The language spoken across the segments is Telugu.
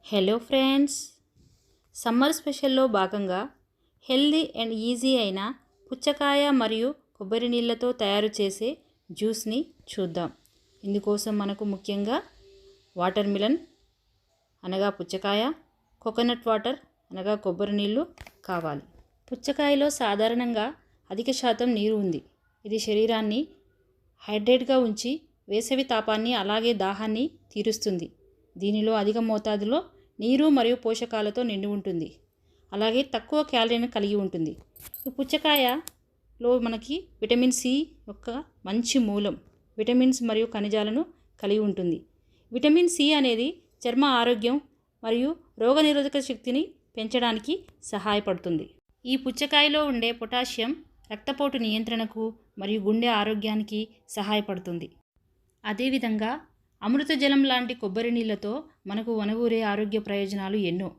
హలో ఫ్రెండ్స్, సమ్మర్ స్పెషల్లో భాగంగా హెల్దీ అండ్ ఈజీ అయిన పుచ్చకాయ మరియు కొబ్బరి నీళ్ళతో తయారు చేసే జ్యూస్ని చూద్దాం. ఇందుకోసం మనకు ముఖ్యంగా వాటర్ మిలన్ అనగా పుచ్చకాయ, కోకోనట్ వాటర్ అనగా కొబ్బరి నీళ్ళు కావాలి. పుచ్చకాయలో సాధారణంగా అధిక శాతం నీరు ఉంది. ఇది శరీరాన్ని హైడ్రేట్గా ఉంచి వేసవి తాపాన్ని అలాగే దాహాన్ని తీరుస్తుంది. దీనిలో అధిక మోతాదులో నీరు మరియు పోషకాలతో నిండి ఉంటుంది. అలాగే తక్కువ క్యాలరీని కలిగి ఉంటుంది. ఈ పుచ్చకాయలో మనకి విటమిన్ సి యొక్క మంచి మూలం. విటమిన్స్ మరియు ఖనిజాలను కలిగి ఉంటుంది. విటమిన్ సి అనేది చర్మ ఆరోగ్యం మరియు రోగనిరోధక శక్తిని పెంచడానికి సహాయపడుతుంది. ఈ పుచ్చకాయలో ఉండే పొటాషియం రక్తపోటు నియంత్రణకు మరియు గుండె ఆరోగ్యానికి సహాయపడుతుంది. అదేవిధంగా అమృత జలం లాంటి కొబ్బరి నీళ్ళతో మనకు వనగూరే ఆరోగ్య ప్రయోజనాలు ఎన్నో.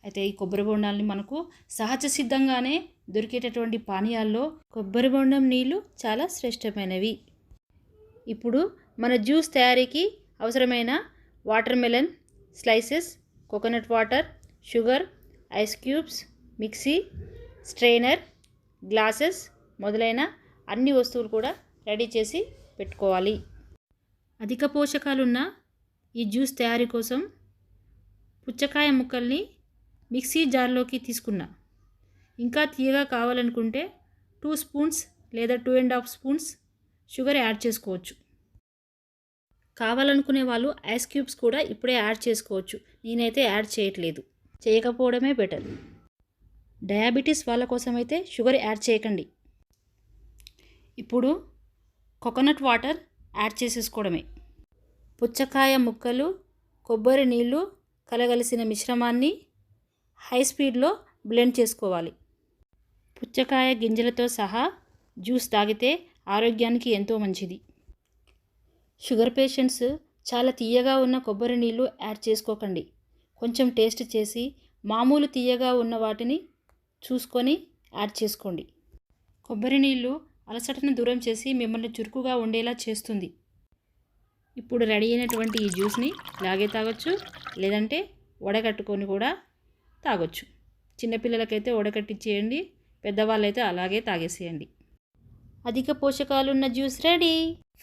అయితే ఈ కొబ్బరి బొండాలని మనకు సహజ సిద్ధంగానే దొరికేటటువంటి పానీయాల్లో కొబ్బరి బొండం నీళ్ళు చాలా శ్రేష్టమైనవి. ఇప్పుడు మన జ్యూస్ తయారీకి అవసరమైన water melon slices, coconut water, sugar, ice cubes, mixie, strainer, glasses మొదలైన అన్ని వస్తువులు కూడా రెడీ చేసి పెట్టుకోవాలి. అధిక పోషకాలున్న ఈ జ్యూస్ తయారీ కోసం పుచ్చకాయ ముక్కల్ని మిక్సీ జార్లోకి తీసుకున్నా. ఇంకా తీయగా కావాలనుకుంటే 2 స్పూన్స్ లేదా 2.5 స్పూన్స్ షుగర్ యాడ్ చేసుకోవచ్చు. కావాలనుకునే వాళ్ళు ఐస్ క్యూబ్స్ కూడా ఇప్పుడే యాడ్ చేసుకోవచ్చు. నేనైతే యాడ్ చేయట్లేదు, చేయకపోవడమే బెటర్. డయాబెటీస్ వాళ్ళ కోసం అయితే షుగర్ యాడ్ చేయకండి. ఇప్పుడు కోకోనట్ వాటర్ యాడ్ చేసేసుకోవడమే. పుచ్చకాయ ముక్కలు, కొబ్బరి నీళ్ళు కలగలిసిన మిశ్రమాన్ని హై స్పీడ్లో బ్లెండ్ చేసుకోవాలి. పుచ్చకాయ గింజలతో సహా జ్యూస్ తాగితే ఆరోగ్యానికి ఎంతో మంచిది. షుగర్ పేషెంట్స్ చాలా తీయగా ఉన్న కొబ్బరి నీళ్ళు యాడ్ చేసుకోకండి. కొంచెం టేస్ట్ చేసి మామూలు తీయగా ఉన్న వాటిని చూసుకొని యాడ్ చేసుకోండి. కొబ్బరి నీళ్ళు అలసటను దూరం చేసి మిమ్మల్ని చురుకుగా ఉండేలా చేస్తుంది. ఇప్పుడు రెడీ అయినటువంటి ఈ జ్యూస్ని ఇలాగే తాగొచ్చు, లేదంటే వడగట్టుకొని కూడా తాగొచ్చు. చిన్నపిల్లలకైతే వడగట్టించేయండి, పెద్దవాళ్ళైతే అలాగే తాగేసేయండి. అధిక పోషకాలున్న జ్యూస్ రెడీ.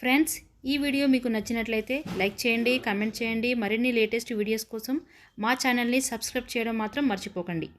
ఫ్రెండ్స్, ఈ వీడియో మీకు నచ్చినట్లయితే లైక్ చేయండి, కామెంట్ చేయండి. మరిన్ని లేటెస్ట్ వీడియోస్ కోసం మా ఛానల్ని సబ్స్క్రైబ్ చేయడం మాత్రం మర్చిపోకండి.